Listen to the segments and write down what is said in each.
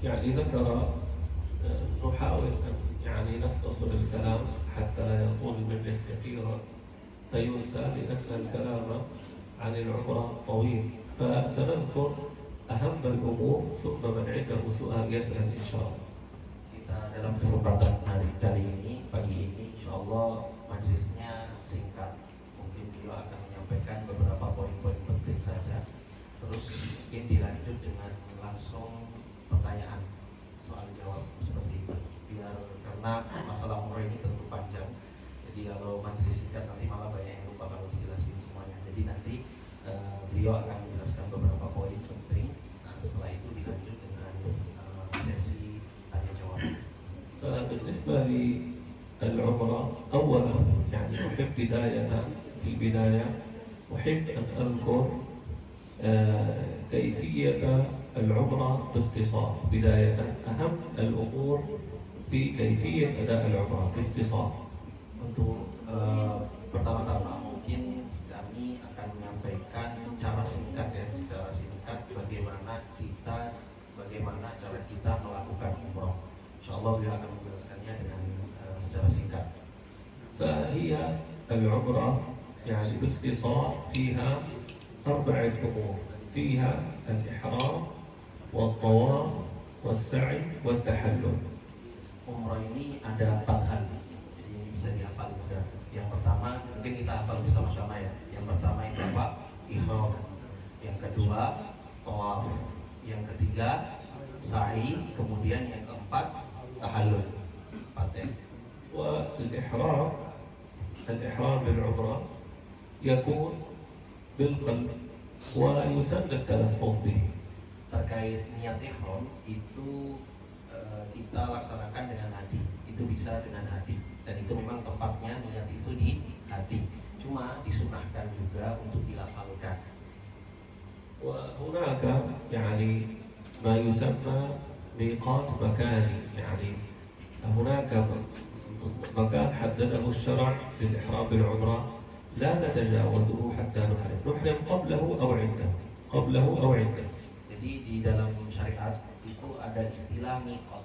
يعني ذكر نحاول أن يعني نختصر الكلام حتى لا يطول المجلس كثيرا فينسى، لأن الكلام عن العمرة طويل، فسنذكر أهم الأمور ثم من عنده سؤال يسأل إن شاء الله. Kita dalam kesempatan hari kali ini, pagi ini, insya Allah majelisnya singkat. Mungkin beliau akan menyampaikan beberapa poin-poin penting saja. Terus mungkin dilanjut dengan langsung pertanyaan, soal jawab seperti itu. Biar karena masalah umroh ini tentu panjang. Jadi kalau majelis singkat nanti malah banyak yang lupa kalau dijelasin semuanya. Jadi nanti beliau akan menjelaskan beberapa poin penting. Nah, setelah itu dilanjut dengan sesi tanya jawab. بالنسبة للعمرة أولا يعني أحب في البداية أحب أن أذكر كيفية العمرة باختصار. بداية أهم الأمور في كيفية أداء العمرة باختصار. Untuk pertama-tama mungkin kami akan menyampaikan cara singkat ya, secara singkat bagaimana cara kita melakukan umroh. Insyaallah beliau akan menjelaskannya dengan secara singkat. فهي العمرة يعني باختصار فيها أربعة أمور، فيها الإحرام والطواف والسعي والتحلل. Umroh ini ada 4 hal, jadi ini bisa dihafal mudah. Yang pertama mungkin kita hafal bersama-sama ya. Yang pertama itu apa? Ihram. Yang kedua tawaf. Yang ketiga sa'i. Kemudian yang keempat tahallul. 4 ya. الإحرام بالعمرة يكون بالقلب ويسن التلفظ به. Terkait niat ihram itu kita laksanakan dengan hati. Itu bisa dengan hati. Dan itu memang tempatnya niat itu di hati. Cuma disunahkan juga untuk dilafalkan. وهناك يعني ما يسمى ميقات مكاني، يعني هناك مكان حدده الشرع للإحرام بالعمرة لا نتجاوزه حتى نحرم قبله أو عنده. Jadi di dalam syariat itu ada istilah mikot.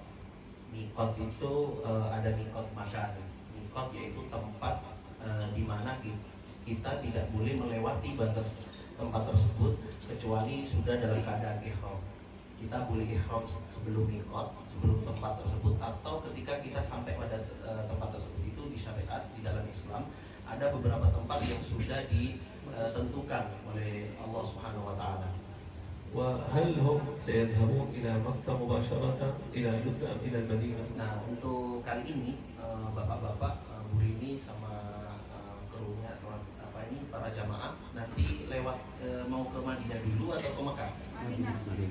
Mikot itu ada mikot makan. Mikot yaitu tempat di mana kita tidak boleh melewati batas tempat tersebut kecuali sudah dalam keadaan ihram. Kita boleh ihram sebelum mikot, sebelum tempat tersebut, atau ketika kita sampai pada tempat tersebut. Itu di syariat, di dalam Islam ada beberapa tempat yang sudah ditentukan oleh Allah Subhanahu wa taala. وهل هم سيذهبون إلى مكة مباشرة إلى جدة أم إلى المدينة؟ Nah, untuk kali ini bapak-bapak, Bu Rini sama krunya sama para jamaah nanti lewat mau ke Madinah dulu atau ke Mekah?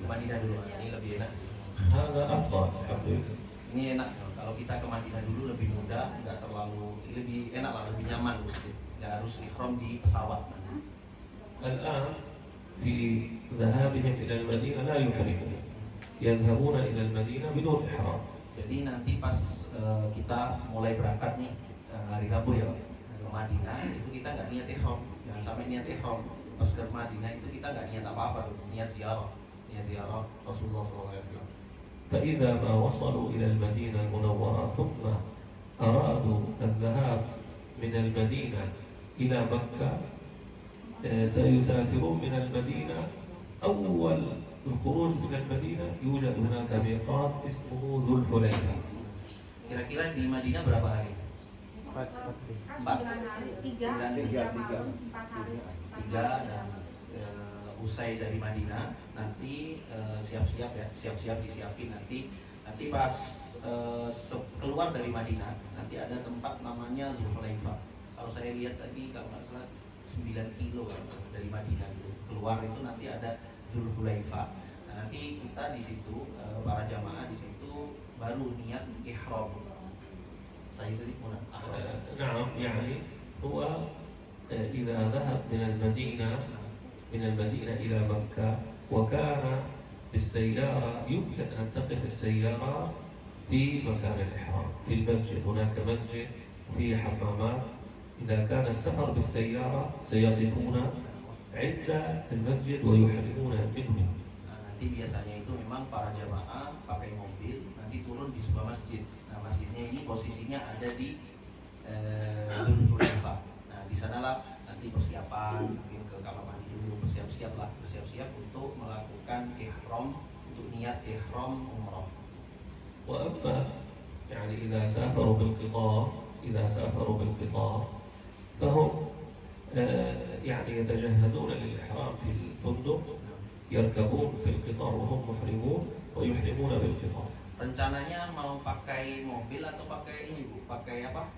Madinah dulu. Ini lebih enak sih. هذا أفضل. Ini enak. Kalau kita ke Madinah dulu lebih mudah, nggak terlalu, lebih enak lah, lebih nyaman gitu. Nggak harus ihram di pesawat. الآن في ذهابهم إلى المدينة لا يحرمون، يذهبون إلى المدينة بدون إحرام. Jadi nanti pas kita mulai berangkat nih hari Rabu ya ke Madinah, itu kita nggak niat ihram, jangan sampai niat ihram. Pas ke Madinah itu kita nggak niat apa-apa, niat ziarah Rasulullah SAW. فإذا ما وصلوا إلى المدينة المنورة ثم أرادوا الذهاب من المدينة إلى مكة سيسافرون من المدينة. أول الخروج من المدينة يوجد هناك ميقات اسمه ذو الحليفة. Kira-kira di Madinah berapa hari? 4 hari. 3 dan usai dari Madinah nanti siap-siap disiapin nanti pas keluar dari Madinah nanti ada tempat namanya Zulhulaifah. Kalau saya lihat tadi kalau nggak salah 9 kilo dari Madinah itu keluar itu nanti ada Zulhulaifah. Nah, nanti kita di situ para jamaah di situ baru niat ihram. Saya tadi mau نعم يعني هو إذا ذهب من المدينة إلى مكة وكان بالسيارة يمكن أن تقف السيارة في مكان الإحرام في المسجد. هناك مسجد فيه حمامات. إذا كان السفر بالسيارة سيقفون عند المسجد ويحرمون منه. Nanti biasanya itu memang para jamaah pakai ihram untuk niat ihram umrah. وأما يعني إذا سافروا بالقطار فهم يعني يتجهزون للإحرام في الفندق، يركبون في القطار وهم محرمون ويحرمون بالقطار. Rencananya mau pakai mobil atau pakai ini Bu? Pakai apa?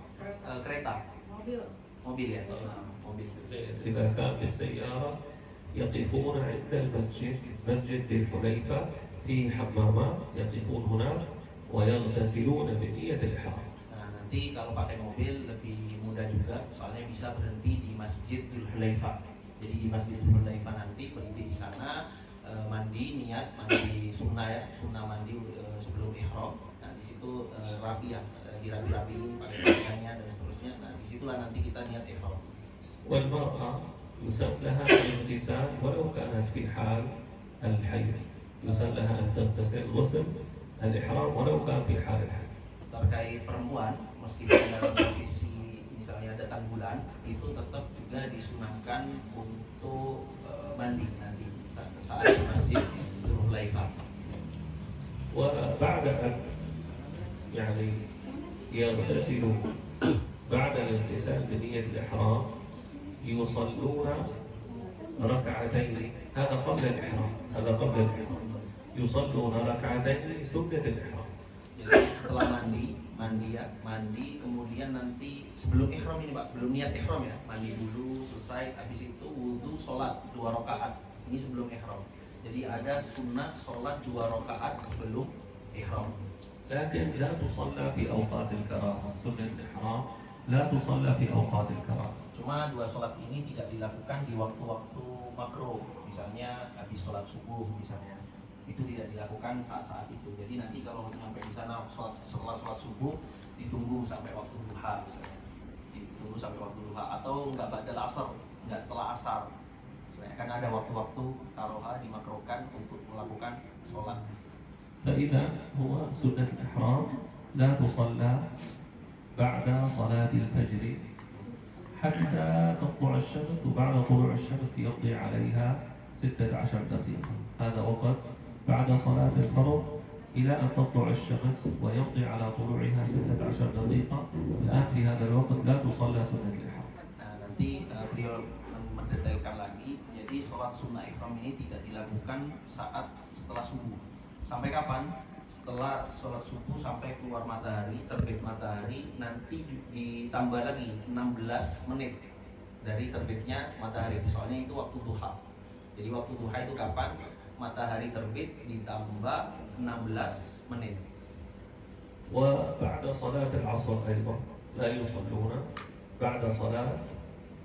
Kereta? Mobil. Mobil ya? Mobil. إذا كان بالسيارة يقفون عند المسجد، مسجد ذي الحليفة فيه حمامات، يقفون هناك ويغتسلون بنية الإحرام. Nah, nanti kalau pakai mobil lebih mudah juga, soalnya bisa berhenti di Masjid Dzul Hulaifah. Jadi di Masjid Dzul Hulaifah nanti berhenti di sana, mandi, niat mandi sunnah ya, sunnah mandi sebelum ihram. Nah di situ rapi ya, dirapi-rapiin pakai pakaiannya dan seterusnya. Nah disitulah nanti kita niat ihram. والمرأة يسن لها الاغتسال ولو كانت في حال الحيض، يسن لها أن تغتسل غسل الإحرام ولو كان في حال الحيض. Terkait perempuan, meskipun dalam posisi misalnya datang bulan, itu tetap juga disunahkan untuk mandi nanti saat di Masjid Dzul Hulaifah. وبعد أن يعني يغتسلوا بعد الاغتسال بنية الإحرام يصلون ركعتين، هذا قبل الإحرام، يصلون ركعتين سنة الإحرام. Jadi setelah mandi kemudian nanti sebelum ihram ini Pak, belum niat ihram ya, mandi dulu selesai, habis itu wudhu, sholat 2 rakaat. Ini sebelum ihram. Jadi ada sunnah sholat 2 rakaat sebelum ihram. لكن لا تصلى في أوقات الكراهة، سنة الإحرام لا تصلى في أوقات الكراهة. Cuma 2 sholat ini tidak dilakukan di waktu-waktu makruh, misalnya habis sholat subuh misalnya. Itu tidak dilakukan saat-saat itu. Jadi nanti kalau sampai di sana setelah sholat subuh ditunggu sampai waktu duha misalnya. Ditunggu sampai waktu duha atau enggak ba'dal asar, enggak setelah asar. Misalnya kan ada waktu-waktu taroha dimakruhkan untuk melakukan sholat. فإذا هو سنة الإحرام لا تصلى بعد صلاة الفجر حتى تطلع الشمس، وبعد طلوع الشمس يقضي عليها 16 دقيقة. هذا وقت بعد صلاة الفرض إلى أن تطلع الشمس ويمضي على طلوعها 16 دقيقة. الآن في هذا الوقت لا تصلى سنة الإحرام. Nah, nanti beliau mendetailkan lagi. Jadi sholat sunnah ihram ini tidak dilakukan saat setelah subuh. Sampai kapan? Setelah sholat subuh sampai keluar matahari, terbit matahari, nanti ditambah lagi 16 menit dari terbitnya matahari. Soalnya itu waktu duha. Jadi waktu duha itu kapan? Matahari terbit ditambah 16 menit. وبعد صلاة العصر أيضا لا يصلون بعد صلاة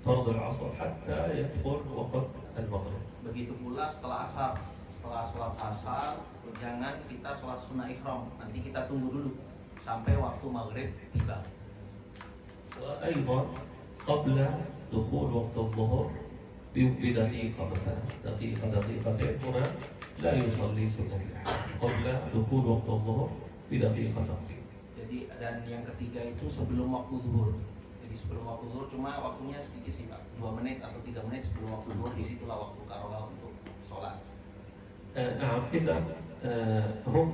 فرض العصر حتى يدخل وقت المغرب. Begitu pula setelah asar. Setelah sholat asar, jangan kita sholat sunnah ihram. Nanti kita tunggu dulu sampai waktu maghrib tiba. وأيضا قبل دخول وقت الظهر بدقيقة مثلا، دقيقتين هنا لا يصلي سنة الإحرام قبل دخول وقت الظهر بدقيقة تقريبا. Jadi dan yang ketiga itu sebelum waktu zuhur. Jadi sebelum waktu zuhur, cuma waktunya sedikit sih Pak, 2 menit atau 3 menit sebelum waktu zuhur, disitulah waktu karolah untuk sholat. نعم، إذا هم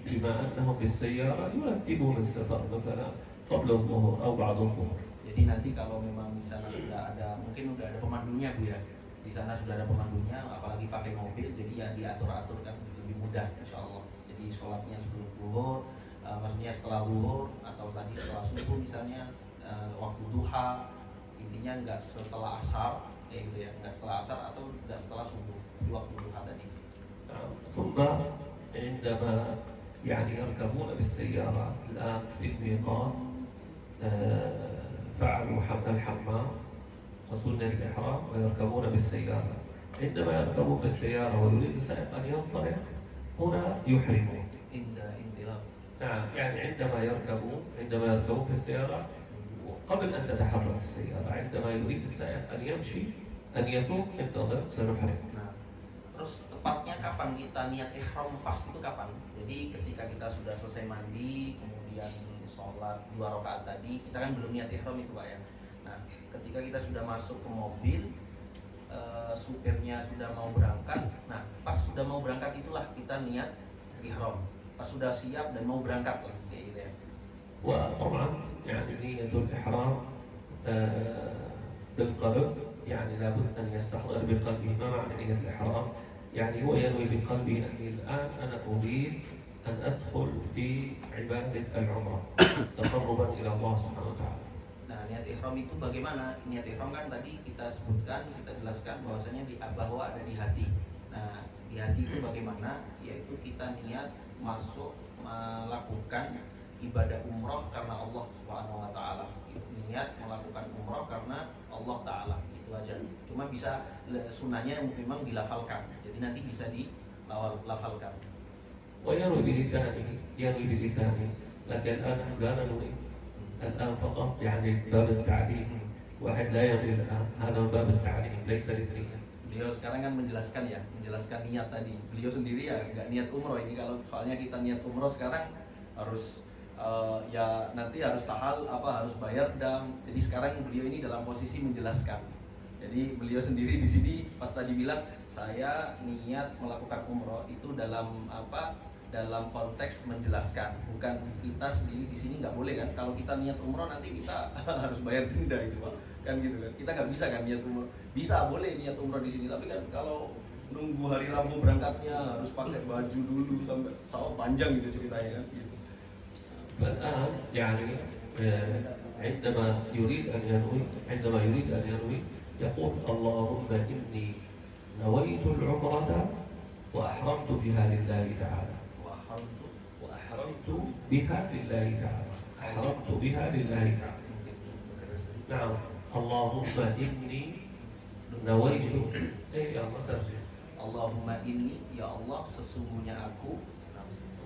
بما أنهم بالسيارة يرتبون السفر مثلا قبل الظهر أو بعد الظهر. Jadi nanti kalau memang di sana sudah ada, mungkin sudah ada pemandunya Bu ya. Di sana sudah ada pemandunya, apalagi pakai mobil, jadi ya diatur-atur kan lebih mudah insya Allah. Jadi sholatnya sebelum zuhur, maksudnya setelah zuhur atau tadi setelah subuh misalnya, waktu duha, intinya nggak setelah asar kayak gitu ya, nggak setelah asar atau nggak setelah subuh, di waktu duha tadi. ثم عندما يعني يركبون بالسيارة الآن في الميقات فعلوا الحمام وسنة الإحرام ويركبون بالسيارة. عندما يركبون بالسيارة ويريد السائق أن ينطلق هنا يحرمون. نعم، يعني عندما يركبون في السيارة قبل أن تتحرك السيارة، عندما يريد السائق أن يمشي أن يسوق انتظر سنحرم. Terus tepatnya kapan kita niat ihram pas itu kapan? Jadi ketika kita sudah selesai mandi, kemudian sholat 2 rakaat tadi, kita kan belum niat ihram itu Pak ya. Nah, ketika kita sudah masuk ke mobil, supirnya sudah mau berangkat. Nah, pas sudah mau berangkat itulah kita niat ihram. Pas sudah siap dan mau berangkat lah, kayak gitu ya. وطبعا يعني نية الإحرام بالقلب، يعني لابد أن يستحضر بقلبه ما معنى نية الإحرام. يعني هو ينوي بقلبه أني الآن أنا أريد أن أدخل في عبادة العمرة تقربا إلى الله سبحانه وتعالى. Nah, niat ihram itu bagaimana? Niat ihram kan tadi kita sebutkan, kita jelaskan bahwasanya bahwa ada di hati. Nah, di hati itu bagaimana? Yaitu kita niat masuk melakukan ibadah umroh karena Allah Subhanahu wa taala. Niat melakukan umroh karena Allah taala. Itu aja. Cuma bisa sunnahnya memang dilafalkan. Jadi nanti bisa dilafalkan. وينوي بلسانه لكن الآن لا ننوي الآن فقط يعني باب التعليم. واحد لا ينوي الآن، هذا باب التعليم ليس للنية. Beliau sekarang kan menjelaskan niat tadi. Beliau sendiri ya nggak niat umroh ini. Kalau soalnya kita niat umroh sekarang harus ya nanti harus harus bayar dam. Jadi sekarang beliau ini dalam posisi menjelaskan. Jadi beliau sendiri di sini pas tadi bilang saya niat melakukan umroh itu dalam dalam konteks menjelaskan, bukan kita sendiri di sini nggak boleh kan. Kalau kita niat umroh nanti kita harus bayar denda gitu Pak, kan gitu kan. Kita nggak bisa kan niat umroh, bisa boleh niat umroh di sini, tapi kan kalau nunggu hari Rabu berangkatnya harus pakai baju dulu sampai panjang gitu ceritanya kan gitu. فالآن يعني عندما يريد أن ينوي يقول اللهم إني نويت العمرة وأحرمت بها لله تعالى. وأحرمت بها لله تعالى. أحرمت بها لله تعالى. نعم. اللهم إني نويت. يا الله ترجع. Allahumma inni, ya Allah sesungguhnya aku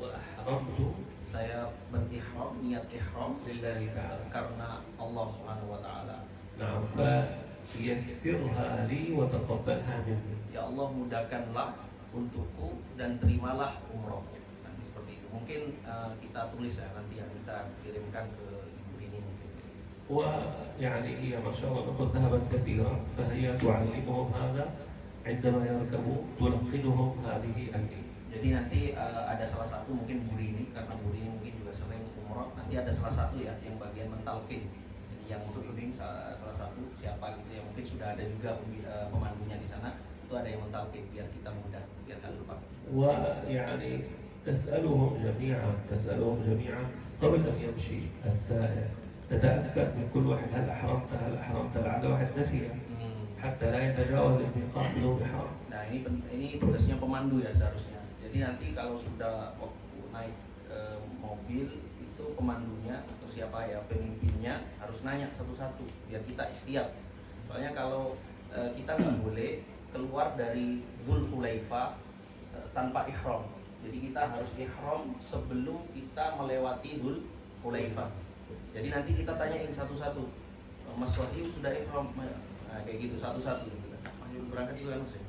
وأحرمت saya berihram, niat ihram لله تعالى. karena Allah Subhanahu wa taala. نعم. فيسرها لي وتقبلها مني. Ya Allah mudahkanlah untukku dan terimalah umroh. Nanti seperti itu. Mungkin kita tulis ya nanti yang kita kirimkan ke ibu ini mungkin. ويعني هي ما شاء الله نقول ذهبت كثيرا، فهي تعلمهم هذا عندما يركبوا، تلقنهم هذه النية. Jadi nanti ada salah satu mungkin Bu Rini, karena Bu Rini mungkin juga sering umroh. Nanti ada salah satu ya yang bagian mentalkin. Jadi yang bimbing salah satu siapa gitu ya, mungkin sudah ada juga pemandunya di sana. Itu ada yang mentalkin biar kita mudah, biar nggak lupa. ويعني تسألهم جميعا قبل أن يمشي السائق، تتأكد من كل واحد هل أحرمت لعل واحد نسي حتى لا يتجاوز الميقات بدون إحرام. Nah ini tugasnya pemandu ya seharusnya. Jadi nanti kalau sudah waktu naik mobil itu pemandunya atau siapa ya pemimpinnya harus nanya satu-satu biar kita ikhtiar. Soalnya kalau kita nggak boleh keluar dari Dzul Hulaifah tanpa ihram. Jadi kita harus ihram sebelum kita melewati Dzul Hulaifah. Jadi nanti kita tanyain satu-satu. Mas Wahyu sudah ihram? Nah, kayak gitu satu-satu. Mas berangkat juga Mas ya?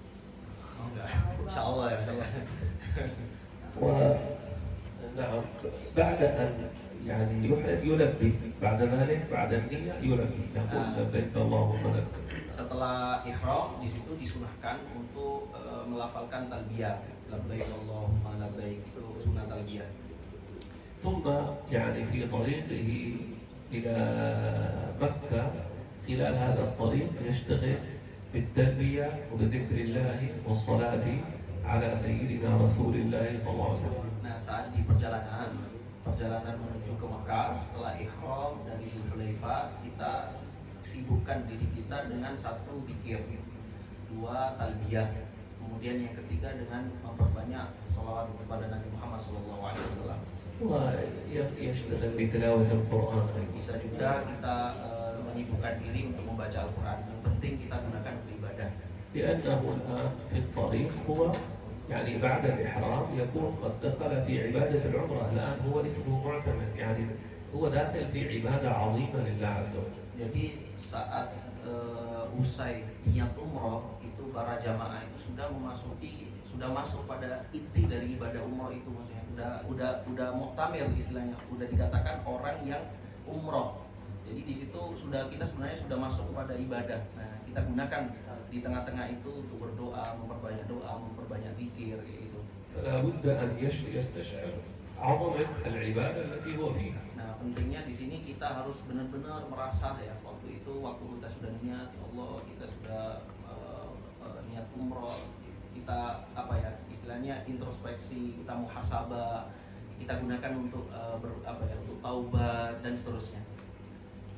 Oh enggak. Insyaallah ya, insyaallah. ونعم بعد أن يعني يلبي بعد ذلك بعد النية يلبي يقول لبيك اللهم لبيك. Setelah ihram di situ disunahkan untuk melafalkan talbiyah. Labbaik Allahumma labbaik, itu sunah talbiyah. ثم يعني في طريقه إلى مكة خلال هذا الطريق يشتغل بالتلبية وبذكر الله والصلاة على سيدنا رسول الله صلى الله عليه وسلم. Nah, saat di perjalanan menuju ke Mekah setelah ihram dari Dzulhulaifah, kita sibukkan diri kita dengan satu zikir, dua talbiyah, kemudian yang ketiga dengan memperbanyak sholawat kepada Nabi Muhammad SAW. ويشتغل بتلاوة القرآن. Bisa juga kita menyibukkan diri untuk membaca Al-Quran. Yang penting kita gunakan beribadah. لأنه الآن في الطريق هو يعني بعد الإحرام يكون قد دخل في عبادة العمرة. الآن هو اسمه معتمر، يعني هو داخل في عبادة عظيمة لله عز وجل. Jadi saat usai niat umroh itu para jamaah itu sudah masuk pada inti dari ibadah umroh itu, maksudnya udah muktamir istilahnya, udah dikatakan orang yang umroh. Jadi di situ kita sebenarnya sudah masuk kepada ibadah. Nah, kita gunakan di tengah-tengah itu untuk berdoa, memperbanyak zikir kayak gitu. فلا بد أن يستشعر عظمة العبادة التي هو فيها. Nah, pentingnya di sini kita harus benar-benar merasa ya, waktu kita sudah niat, ya Allah, kita sudah niat umroh, kita istilahnya introspeksi, kita muhasabah, kita gunakan untuk untuk taubat dan seterusnya.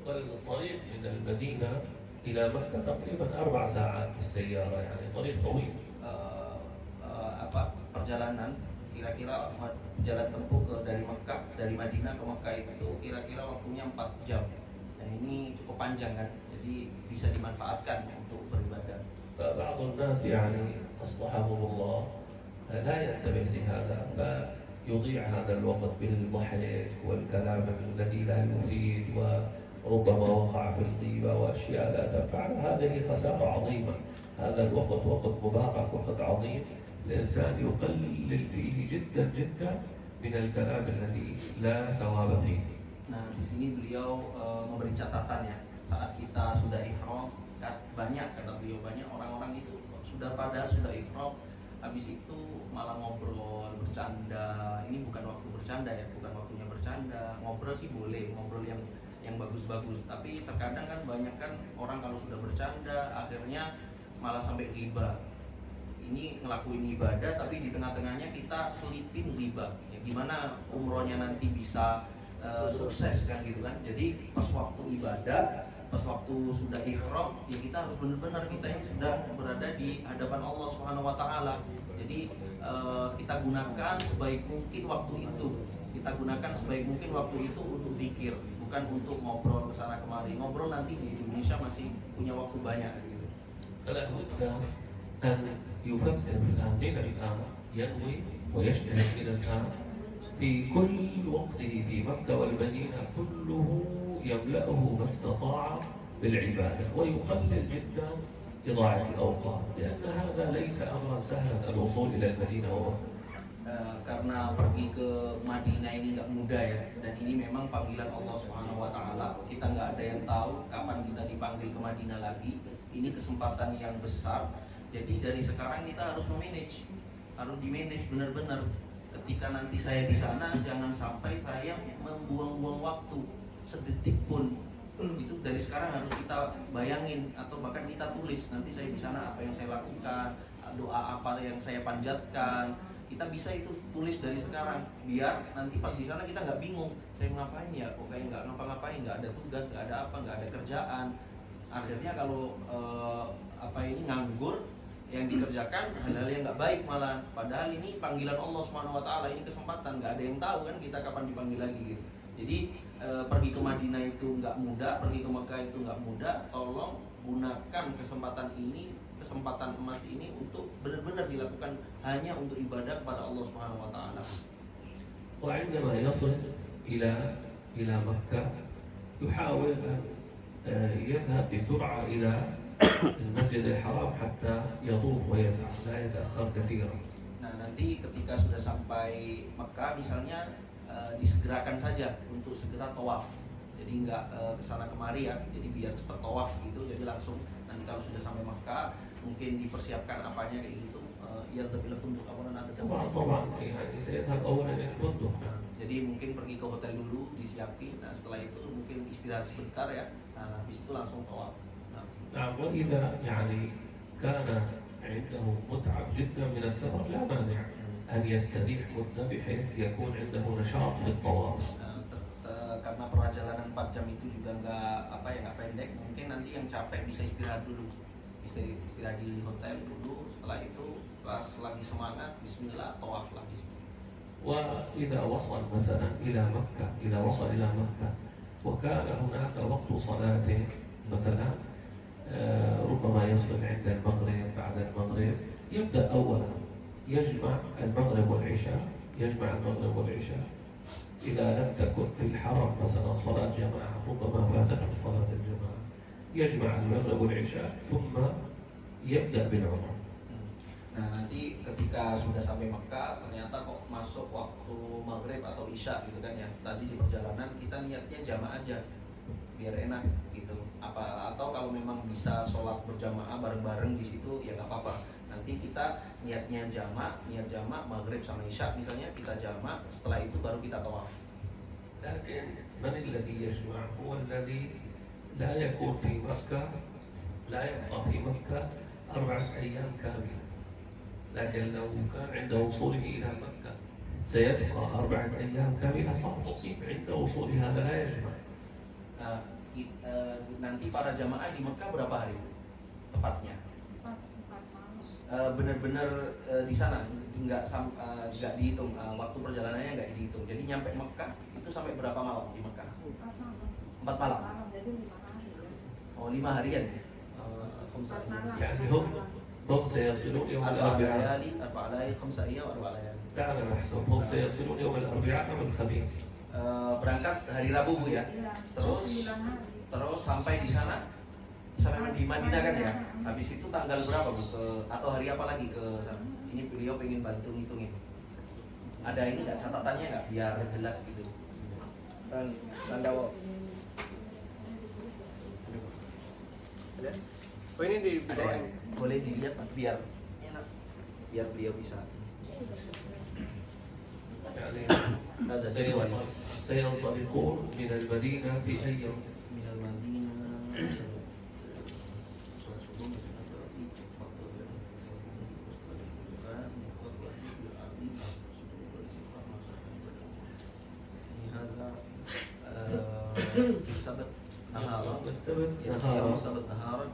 والطريق من المدينة إلى مكة تقريبا 4 ساعات بالسيارة يعني طريق طويل. Perjalanan kira-kira jalan tempuh dari Madinah ke Mekah itu kira-kira waktunya 4 jam. Dan ini cukup panjang kan, jadi bisa dimanfaatkan untuk beribadah. فبعض الناس يعني أصلحهم الله لا ينتبه لهذا فيضيع هذا الوقت بالضحك والكلام الذي لا يفيد وربما وقع في الغيبة وأشياء لا تنفع. هذه خسارة عظيمة. هذا الوقت وقت مبارك، وقت عظيم. الإنسان يقلل فيه جدا جدا من الكلام الذي لا ثواب فيه. Nah, di sini beliau memberi catatan ya, saat kita sudah ihram, banyak orang-orang itu sudah ihram, habis itu malah ngobrol, bercanda. Ini bukan waktu bercanda ya, bukan waktunya bercanda. Ngobrol sih boleh, ngobrol yang bagus-bagus, tapi terkadang kan banyak kan orang kalau sudah bercanda akhirnya malah sampai ghibah. Ini ngelakuin ibadah tapi di tengah-tengahnya kita selipin ghibah. Ya gimana umrohnya nanti bisa sukses kan gitu kan. Jadi pas waktu ibadah, pas waktu sudah ihram, ya kita harus benar-benar kita yang sedang berada di hadapan Allah Subhanahu wa taala. Jadi kita gunakan sebaik mungkin waktu itu. Kita gunakan sebaik mungkin waktu itu untuk zikir, bukan untuk ngobrol kesana kemari. Ngobrol nanti di Indonesia masih punya waktu banyak gitu. فلا بد أن يفكر الآن من الآن ينوي ويجتهد من الآن في كل وقته في مكة والمدينة كله يملأه ما استطاع بالعبادة ويقلل جدا إضاعة الأوقات، لأن هذا ليس أمرا سهلا الوصول إلى المدينة ومكة. Karena pergi ke Madinah ini nggak mudah ya, dan ini memang panggilan Allah Subhanahu wa taala. Kita nggak ada yang tahu kapan kita dipanggil ke Madinah lagi. Ini kesempatan yang besar. Jadi dari sekarang kita harus harus di-manage benar-benar. Ketika nanti saya di sana, jangan sampai saya membuang-buang waktu sedetik pun. Itu dari sekarang harus kita bayangin atau bahkan kita tulis. Nanti saya di sana apa yang saya lakukan, doa apa yang saya panjatkan. Kita bisa itu tulis dari sekarang, biar nanti pas di sana kita nggak bingung, saya ngapain ya, kok kayak nggak ngapa-ngapain, nggak ada tugas, nggak ada apa, nggak ada kerjaan. Akhirnya kalau nganggur, yang dikerjakan hal-hal yang nggak baik malah. Padahal ini panggilan Allah Subhanahu wa taala, ini kesempatan, nggak ada yang tahu kan kita kapan dipanggil lagi gitu. Jadi pergi ke Madinah itu nggak mudah, pergi ke Mekah itu nggak mudah. Tolong gunakan kesempatan emas ini untuk benar-benar dilakukan hanya untuk ibadah kepada Allah Subhanahu wa taala. وعندما يصل إلى مكة يحاول أن يذهب بسرعة إلى المسجد الحرام حتى يطوف ويسعى لا يتأخر كثيرا. Nah, nanti ketika sudah sampai Mekah misalnya disegerakan saja untuk segera tawaf. Jadi nggak kesana kemari ya, jadi biar cepat tawaf gitu. Jadi langsung nanti kalau sudah sampai Mekah mungkin dipersiapkan apanya kayak gitu. Ya terpilih untuk awalan ada jadi mungkin pergi ke hotel dulu disiapin. Nah setelah itu mungkin istirahat sebentar ya. Nah habis itu langsung tawaf. وإذا يعني كان عنده متعب جدا من السفر لا مانع أن يستريح مدة بحيث يكون عنده نشاط في الطواف. Karena perjalanan 4 jam itu juga nggak pendek, mungkin nanti yang capek bisa istirahat dulu, istirahat di hotel dulu. Setelah itu pas lagi semangat, Bismillah, tawaf lagi. وإذا وصل مثلا إلى مكة وكان هناك وقت صلاة مثلا ربما يصل عند المغرب، بعد المغرب يبدأ أولا يجمع المغرب والعشاء. إذا لم تكن في الحرم مثلا صلاة جماعة ربما فاتته صلاة الجماعة يجمع المغرب والعشاء ثم يبدأ بالعمرة. Nah nanti ketika sudah sampai Mekah ternyata kok masuk waktu maghrib atau isya gitu kan ya. Tadi di perjalanan kita niatnya jamaah aja. biar enak gitu. Atau kalau memang bisa sholat berjamaah bareng-bareng di situ ya nggak apa-apa. Nanti kita niat jamak maghrib sama isya misalnya kita jamak, setelah itu baru kita tawaf. لكن من الذي يجمع هو الذي لا يكون في مكة، لا يبقى في مكة 4 أيام كاملة، لكن لو كان عند وصوله إلى مكة سيبقى 4 أيام كاملة صار مقيم عند وصول هذا لا يجمع. Nanti para jamaah di Mekah berapa hari tepatnya? Benar-benar di sana nggak dihitung, waktu perjalanannya nggak dihitung. Jadi nyampe Mekah itu sampai berapa malam di Mekah? 4 malam. Oh 5 harian ya? يعني هم سيصلون يوم الأربعاء. 4 layali 5 أيام 4 layali. تعال نحسب هم سيصلون يوم الأربعاء أو الخميس. Berangkat hari Rabu Bu ya. Terus sampai di sana sampai di Madinah kan ya. Habis itu tanggal berapa Bu atau hari apa lagi ke sana? Ini beliau pengen bantu ngitungin. Ada ini nggak catatannya nggak biar jelas gitu. Dan Dawo. Ada? Oh ini di Ada ya? Boleh dilihat Pak, biar enak, biar beliau bisa. يعني Ada jadwal. سينطلقون من المدينة في أي يوم؟ Minal Madinah. السبت نهارا السبت يوم نهارا السبت نهارا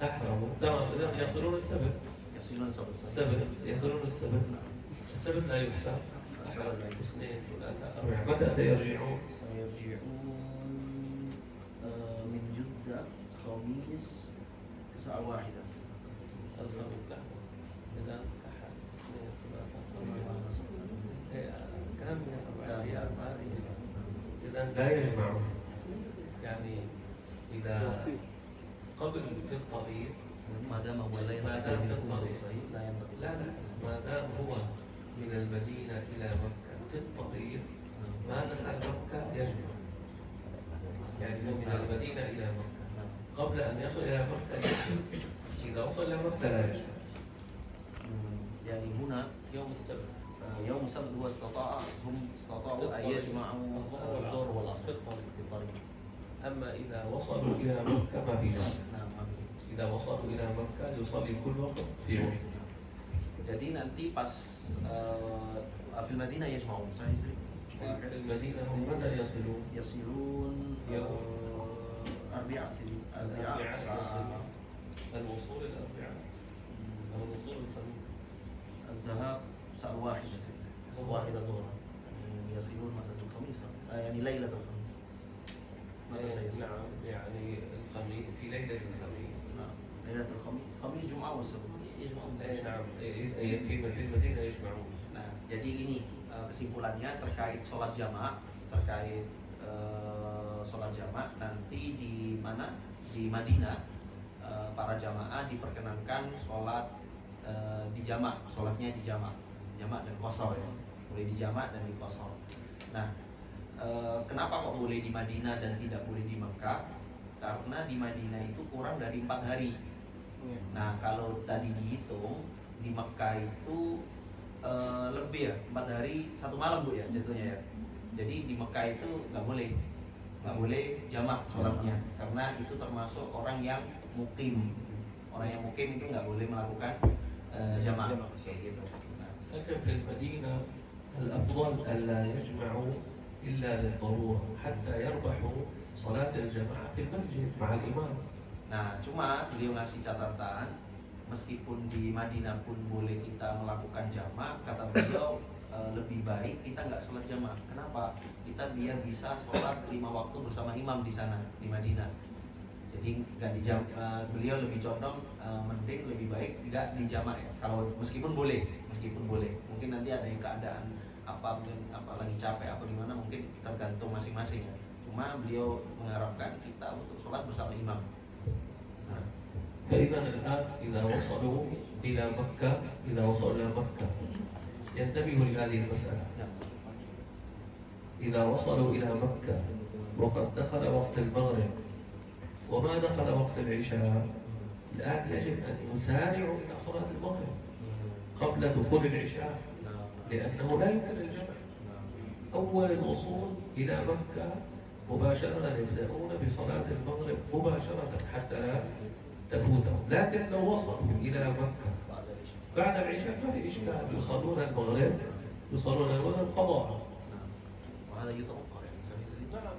أحرموا. تمام، إذا يصلون السبت. يصلون السبت يصلون السبت. السبت لا يحسب. السبت لا يحسب. اثنين ثلاثة أربعة. متى سيرجعون؟ سيرجعون من جدة خميس الساعة 1. الخميس لحظة. إذا أحد اثنين ثلاثة أربعة. كم من 4 أيام هذه؟ إذا لا يجمعون. يعني إذا قبل في الطريق ما دام هو لا ما دام في الطريق صحيح لا ينبغي لا ما دام هو من المدينة إلى مكة في الطريق ما دخل مكة يجمع. يعني هو من المدينة إلى مكة قبل أن يصل إلى مكة يجمع. إذا وصل إلى مكة لا يجمع. يعني هنا يوم السبت يوم السبت هو هم استطاعوا أن يجمعوا الظهر والعصر في الطريق. أما إذا وصلوا إلى مكة ما في جمع. نعم ما في. إذا وصلوا إلى مكة يصلي كل وقت في يومه. Jadi nanti pas في المدينة يجمعون صحيح istri? في المدينة هم متى يصلون؟ يصلون أربعاء الساعة الوصول الأربعاء أو الوصول الخميس. الذهاب الساعة 1 يا سيدي. 1 ظهرا. يعني يصلون متى الخميس يعني ليلة الخميس. متى سيصل؟ نعم يعني الخميس في ليلة الخميس. نعم ليلة الخميس جمعة والسبت يجمعون. نعم في المدينة يجمعون. Nah, jadi ini kesimpulannya terkait sholat jamaah, terkait sholat jamaah nanti di mana di Madinah para jamaah diperkenankan sholat di jamak, sholatnya di jamak dan qashar ya, boleh di jamak dan di qashar. Nah, kenapa kok boleh di Madinah dan tidak boleh di Mekah? Karena di Madinah itu kurang dari 4 hari. Nah, kalau tadi dihitung di Mekah itu lebih ya, 4 hari 1 malam Bu ya jatuhnya ya. Jadi di Mekah itu nggak boleh jamak sholatnya karena itu termasuk orang yang mukim. Orang yang mukim itu nggak boleh melakukan jamak kayak gitu. لكن في المدينة الأفضل ألا يجمعوا إلا للضرورة حتى يربحوا صلاة الجماعة في المسجد مع الإمام. Nah, cuma beliau ngasih catatan meskipun di Madinah pun boleh kita melakukan jamak, kata beliau lebih baik kita nggak sholat jamak. Kenapa? Kita biar bisa sholat 5 waktu bersama imam di sana di Madinah. Jadi nggak dijam. Beliau lebih condong mending lebih baik nggak dijamak ya. Kalau meskipun boleh, mungkin nanti ada yang keadaan apa lagi capek apa gimana mungkin tergantung masing-masing ya. Cuma beliau mengharapkan kita untuk sholat bersama imam. فإذا الآن إذا وصلوا إلى مكة ينتبهوا لهذه المسألة. إذا وصلوا إلى مكة وقد دخل وقت المغرب وما دخل وقت العشاء، الآن يجب أن يسارعوا إلى صلاة المغرب قبل دخول العشاء، لأنه لا يمكن الجمع. أول الوصول إلى مكة مباشرة يبدأون بصلاة المغرب مباشرة حتى لا تفوتهم، لكن لو وصلوا إلى مكة بعد العشاء ما في إشكال، يصلون المغرب قضاء. وهذا يتوقع يعني نعم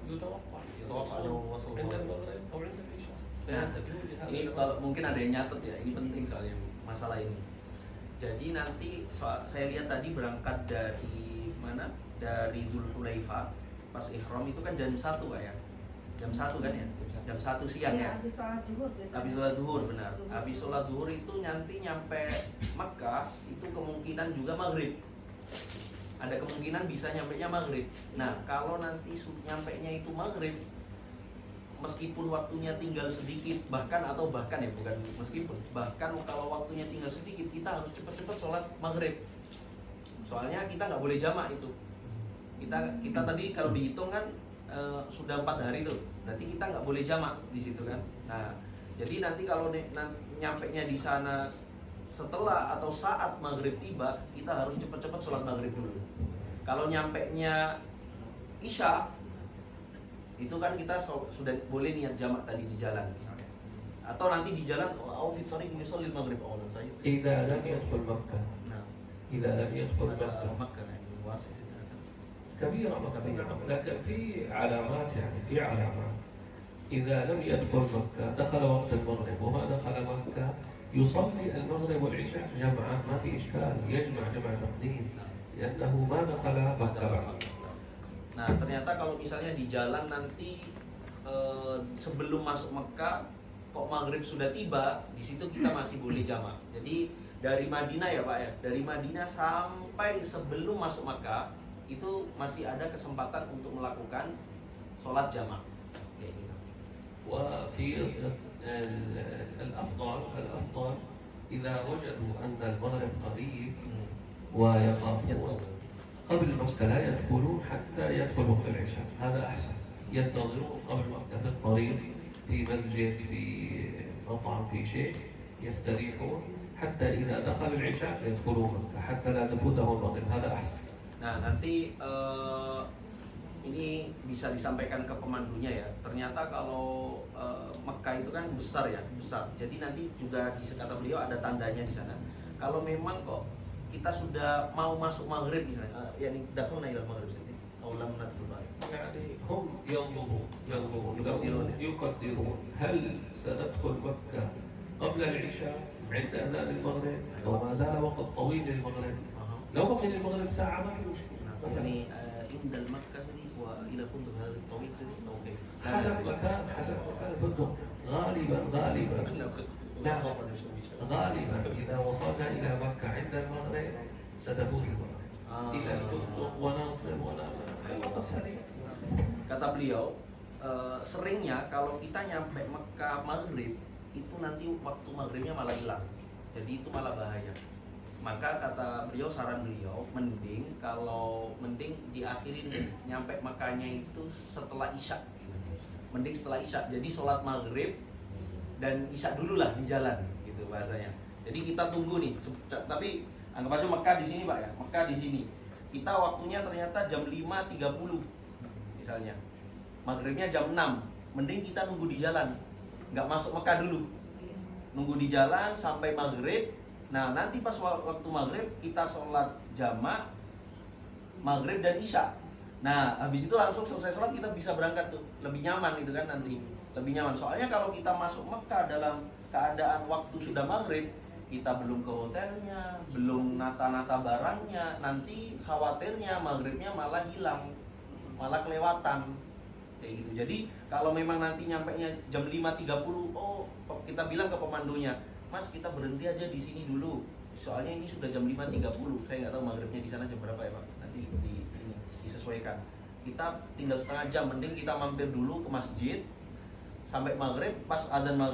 يتوقع لو وصل عند المغرب أو عند العشاء. Nah, ini kalau mungkin ada yang nyatet ya, ini penting soalnya masalah ini. Jadi nanti saya lihat tadi berangkat dari mana? Dari Dzulhulaifah pas ihram itu kan jam 1 Pak ya. Jam 1 kan ya? Jam 1 siang ya. Habis sholat zuhur biasanya. Habis sholat zuhur benar. Habis sholat zuhur itu nanti nyampe Makkah itu kemungkinan juga maghrib. Ada kemungkinan bisa nyampenya maghrib. Nah kalau nanti nyampenya itu maghrib, meskipun waktunya tinggal sedikit, bahkan ya bukan meskipun, bahkan kalau waktunya tinggal sedikit, kita harus cepat-cepat sholat maghrib. Soalnya kita nggak boleh jamak itu. Kita tadi kalau dihitung kan sudah 4 hari tuh, berarti kita nggak boleh jamak di situ kan. Nah, jadi nanti kalau nyampenya di sana setelah atau saat maghrib tiba, kita harus cepat-cepat sholat maghrib dulu. Kalau nyampenya isya, itu kan kita sudah boleh niat jamak tadi di jalan misalnya, atau nanti di jalan au fi thariq yusalli al-maghrib awalan saya. إذا لم يدخل مكة Nah, إذا لم يدخل ada مكة Makkah ini luas itu kan. كبيرة مكة، لكن في علامات، يعني في علامات. إذا لم يدخل مكة دخل وقت المغرب وما دخل مكة يصلي المغرب والعشاء جمعا، ما في إشكال، يجمع جمع تقديم لأنه ما دخل مكة بعد. Nah, ternyata kalau misalnya di jalan nanti sebelum masuk Mekah kok maghrib sudah tiba, di situ kita masih boleh jamak. Jadi dari Madinah ya Pak ya, dari Madinah sampai sebelum masuk Mekah itu masih ada kesempatan untuk melakukan sholat jamak. Kayak gitu. وفي الأفضل إذا وجدوا أن المغرب قريب ويخافون قبل مكة لا يدخلون حتى يدخل وقت العشاء، هذا أحسن. ينتظرون قبل مكة في الطريق، في مسجد، في مطعم، في شيء، يستريحون حتى إذا دخل العشاء يدخلون مكة حتى لا تفوتهم المغرب، هذا أحسن. Nah nanti ini bisa disampaikan ke pemandunya ya. Ternyata kalau Mekah itu kan besar ya, besar. Jadi nanti juga di kata beliau ada tandanya di sana. Kalau memang kok kita sudah mau masuk maghrib misalnya, yakni dakhulna ila maghrib sedikit, atau lam nadkhul maghrib. يعني هم ينظرون يقدرون هل سندخل مكة قبل العشاء عند أذان المغرب أو ما زال وقت طويل للمغرب. لو بقي للمغرب ساعة ما في مشكلة. يعني عند المكة sedikit wa ila kuntu hadha tawil sedikit, oke. حسب مكان الفندق. غالبا لا غالبا إذا وصلنا إلى مكة عند المغرب ستفوت المغرب إلى الفندق وننصب ونعمل وقت سريع. Kata beliau, seringnya kalau kita nyampe Mekah maghrib itu nanti waktu maghribnya malah hilang, jadi itu malah bahaya. Maka kata beliau, saran beliau mending diakhirin nyampe Mekahnya itu setelah isya, mending setelah isya, jadi sholat maghrib dan isya dulu lah di jalan gitu bahasanya. Jadi kita tunggu nih, tapi anggap aja Mekah di sini Pak ya, Mekah di sini kita waktunya ternyata jam 5.30 misalnya, maghribnya jam 6, mending kita nunggu di jalan, nggak masuk Mekah dulu, nunggu di jalan sampai maghrib. Nah nanti pas waktu maghrib kita sholat jamak maghrib dan isya. Nah habis itu langsung selesai sholat kita bisa berangkat tuh, lebih nyaman itu kan, nanti lebih nyaman. Soalnya kalau kita masuk Mekah dalam keadaan waktu sudah maghrib, kita belum ke hotelnya, belum nata-nata barangnya, nanti khawatirnya maghribnya malah hilang, malah kelewatan kayak gitu. Jadi kalau memang nanti nyampenya jam 5.30, oh kita bilang ke pemandunya, Mas kita berhenti aja di sini dulu, soalnya ini sudah jam 5.30, saya nggak tahu maghribnya di sana jam berapa ya Pak, nanti disesuaikan. Kita tinggal setengah jam, mending kita mampir dulu ke masjid sampai maghrib, pas adzan maghrib